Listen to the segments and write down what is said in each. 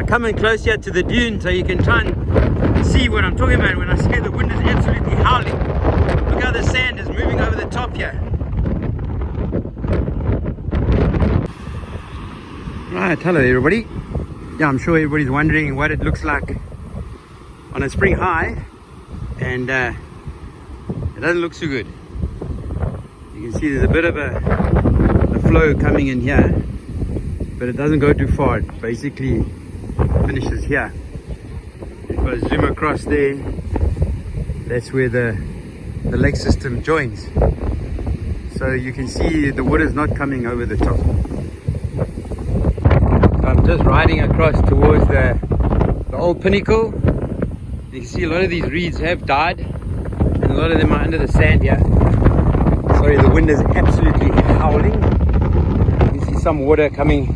come in close here to the dune so you can try and see what I'm talking about when I say the wind is absolutely howling. Look how the sand is moving over the top here. Right, hello everybody. Yeah, I'm sure everybody's wondering what it looks like on a spring high, and it doesn't look so good. You can see there's a bit of a flow coming in here, but it doesn't go too far. It basically finishes here. If I zoom across there, that's where the lake system joins. So you can see the water's not coming over the top. I'm just riding across towards the old pinnacle. You can see a lot of these reeds have died, and a lot of them are under the sand here. Sorry, the wind is absolutely howling. You can see some water coming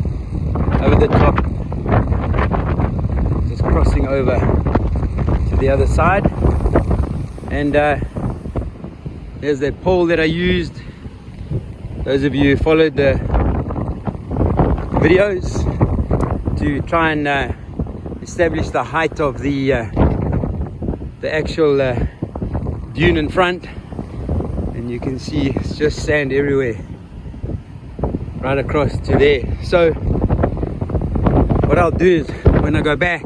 over the top, just crossing over to the other side. And there's that pole that I used. Those of you who followed the videos, to try and establish the height of the actual dune in front, and you can see it's just sand everywhere right across to there. So what I'll do is when I go back,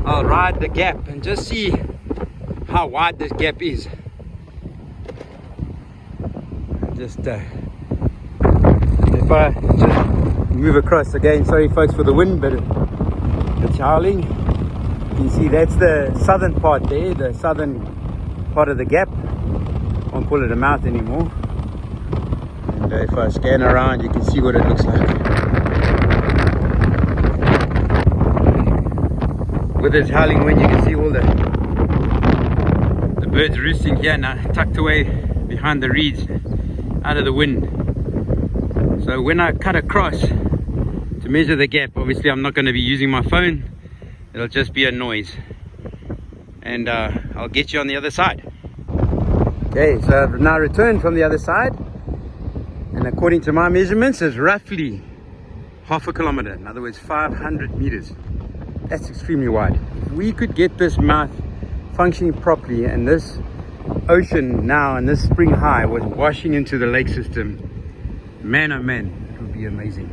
I'll ride the gap and just see how wide this gap is. Just if I just move across again, sorry folks for the wind, but it's howling. You can see that's the southern part there, the southern part of the gap. I won't call it a mouth anymore. And if I scan around, you can see what it looks like. With this howling wind, you can see all the birds roosting here now, tucked away behind the reeds, out of the wind. So when I cut across to measure the gap, obviously I'm not going to be using my phone, it'll just be a noise, and I'll get you on the other side. Okay, so I've now returned from the other side, and according to my measurements is roughly half a kilometer, in other words 500 meters. That's extremely wide. If we could get this mouth functioning properly, and this ocean now and this spring high was washing into the lake system, man oh man, it would be amazing.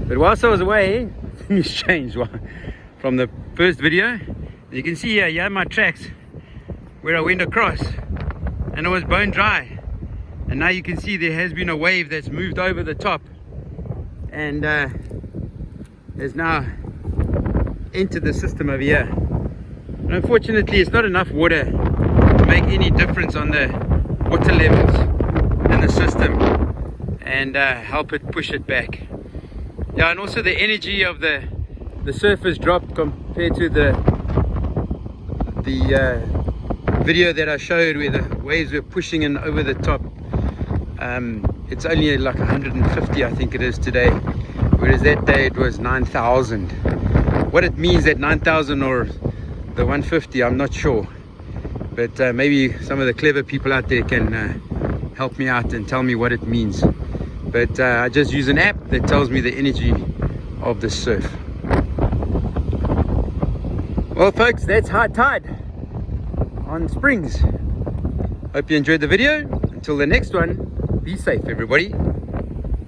But whilst I was away, things changed from the first video. You can see here my tracks where I went across, and it was bone dry, and now you can see there has been a wave that's moved over the top, and has now entered the system over here. And unfortunately it's not enough water to make any difference on the water levels in the system and help it push it back. Yeah, and also the energy of the surface dropped compared to the video that I showed where the waves were pushing in over the top. It's only like 150 I think it is today, whereas that day it was 9,000. What it means, that 9,000 or the 150, I'm not sure, but maybe some of the clever people out there can help me out and tell me what it means. But I just use an app that tells me the energy of the surf. Well folks, that's high tide on Springs. Hope you enjoyed the video. Until the next one, be safe everybody.